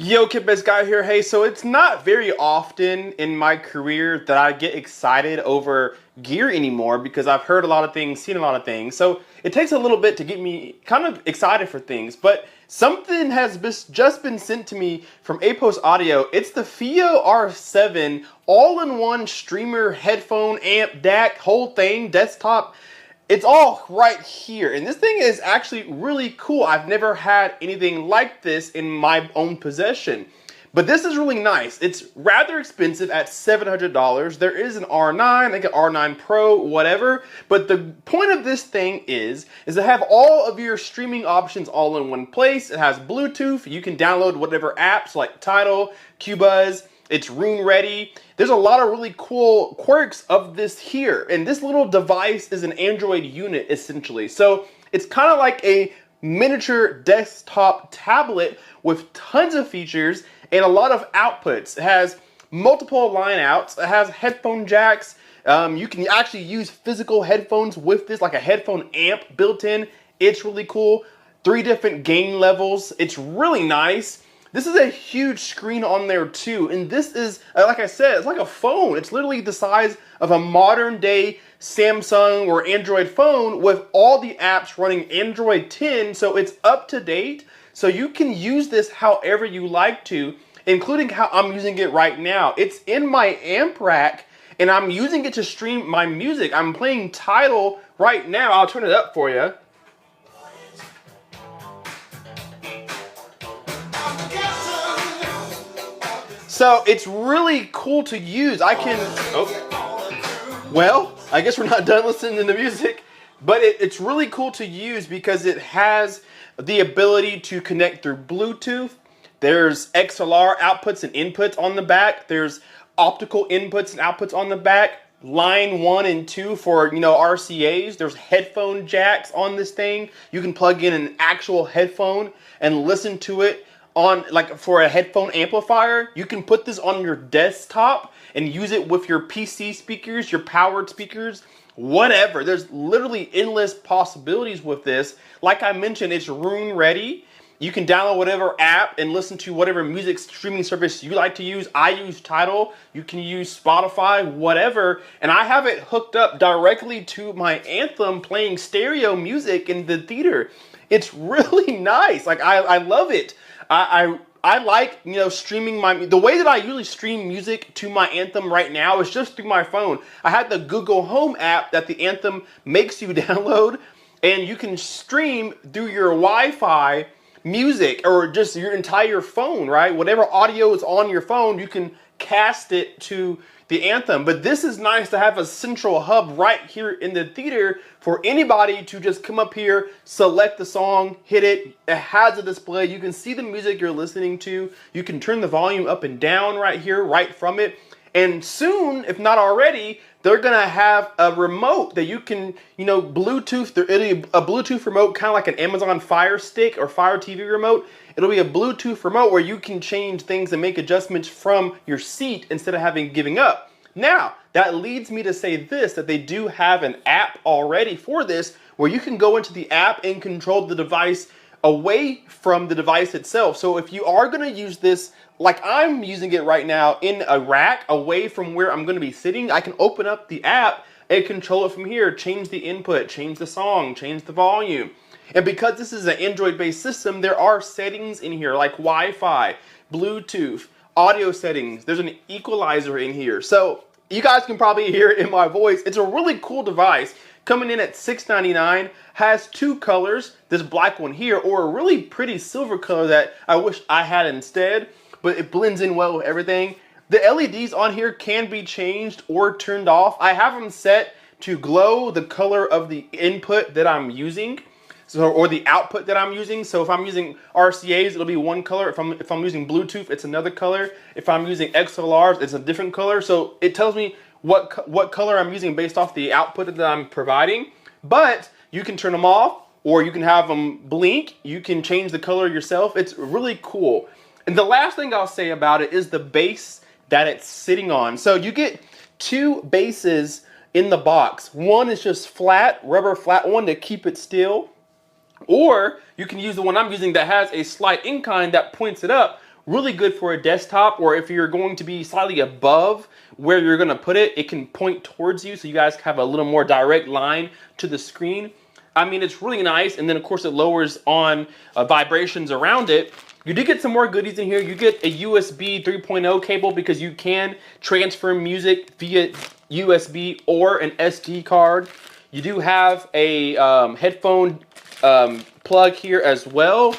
Yo, Kid Guy here. Hey, so it's not very often in my career that I get excited over gear anymore because I've heard a lot of things, seen a lot of things. So it takes a little bit to get me kind of excited for things. But something has just been sent to me from Apos.audio. It's the FiiO R7 all-in-one streamer, headphone, amp, DAC, whole thing, desktop. It's all right here, and this thing is actually really cool. I've never had anything like this in my own possession, but this is really nice. It's rather expensive at $700. There is an R9, I think an R9 Pro, whatever, but the point of this thing is to have all of your streaming options all in one place. It has Bluetooth. You can download whatever apps like Tidal, Qbuzz. It's room ready. There's a lot of really cool quirks of this here. And this little device is an Android unit essentially. So it's kind of like a miniature desktop tablet with tons of features and a lot of outputs. It has multiple line outs. It has headphone jacks. You can actually use physical headphones with this, like a headphone amp built in. It's really cool. 3 different gain levels. It's really nice. This is a huge screen on there too, and this is, like I said, it's like a phone. It's literally the size of a modern day Samsung or Android phone with all the apps running Android 10, so it's up to date. So you can use this however you like to, including how I'm using it right now. It's in my amp rack, and I'm using it to stream my music. I'm playing Tidal right now. I'll turn it up for you. So it's really cool to use. I can, well, I guess we're not done listening to the music, but it's really cool to use because it has the ability to connect through Bluetooth. There's XLR outputs and inputs on the back. There's optical inputs and outputs on the back. Line 1 and 2 for, RCAs. There's headphone jacks on this thing. You can plug in an actual headphone and listen to it on, like, for a headphone amplifier. You can put this on your desktop and use it with your PC speakers, your powered speakers, whatever. There's literally endless possibilities with this. Like I mentioned, it's room ready. You can download whatever app and listen to whatever music streaming service you like to use. I use Tidal. You can use Spotify, whatever. And I have it hooked up directly to my Anthem playing stereo music in the theater. It's really nice. Like, I love it. I like, streaming the way that I usually stream music to my Anthem right now is just through my phone. I have the Google Home app that the Anthem makes you download, and you can stream through your Wi-Fi music or just your entire phone, right? Whatever audio is on your phone, you can cast it to the Anthem. But this is nice to have a central hub right here in the theater for anybody to just come up here, select the song, hit it. It has a display. You can see the music you're listening to. You can turn the volume up and down right here, right from it. And soon, if not already, they're gonna have a remote that you can, Bluetooth. It'll be a Bluetooth remote, kind of like an Amazon Fire Stick or Fire TV remote. It'll be a Bluetooth remote where you can change things and make adjustments from your seat instead of giving up. Now, that leads me to say this, that they do have an app already for this, where you can go into the app and control the device away from the device itself. So if you are gonna use this, like I'm using it right now, in a rack away from where I'm gonna be sitting, I can open up the app and control it from here, change the input, change the song, change the volume. And because this is an Android-based system, there are settings in here like Wi-Fi, Bluetooth, audio settings. There's an equalizer in here. So you guys can probably hear it in my voice. It's a really cool device. Coming in at $699, has 2 colors, this black one here, or a really pretty silver color that I wish I had instead, but it blends in well with everything. The LEDs on here can be changed or turned off. I have them set to glow the color of the input that I'm using, or the output that I'm using. So if I'm using RCAs, it'll be one color. If I'm using Bluetooth, it's another color. If I'm using XLRs, it's a different color. So it tells me what color I'm using based off the output that I'm providing. But you can turn them off, or you can have them blink. You can change the color yourself. It's really cool. And the last thing I'll say about it is the base that it's sitting on. So you get 2 bases in the box. One is just flat, rubber flat one to keep it still. Or you can use the one I'm using that has a slight incline that points it up. really good for a desktop, or if you're going to be slightly above where you're going to put it, it can point towards you so you guys have a little more direct line to the screen. I mean, it's really nice. And then of course it lowers on vibrations around it. You do get some more goodies in here. You get a USB 3.0 cable because you can transfer music via USB or an SD card. You do have a headphone plug here as well.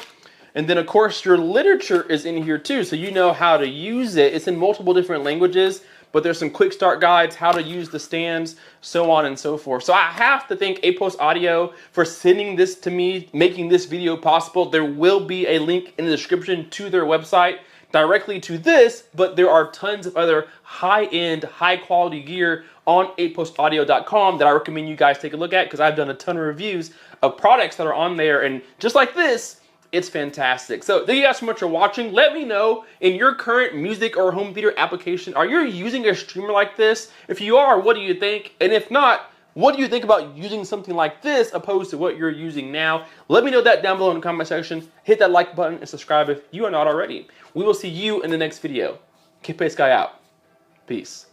And then of course your literature is in here too, so you know how to use it. It's in multiple different languages, but there's some quick start guides, how to use the stands, so on and so forth. So I have to thank Apos.audio for sending this to me, making this video possible. There will be a link in the description to their website directly to this, but there are tons of other high-end, high-quality gear on Apos.audio.com that I recommend you guys take a look at, because I've done a ton of reviews of products that are on there, and just like this, it's fantastic. So thank you guys so much for watching. Let me know in your current music or home theater application, are you using a streamer like this? If you are, what do you think? And if not, what do you think about using something like this opposed to what you're using now? Let me know that down below in the comment section. Hit that like button and subscribe if you are not already. We will see you in the next video. Keep Pace Guy out. Peace.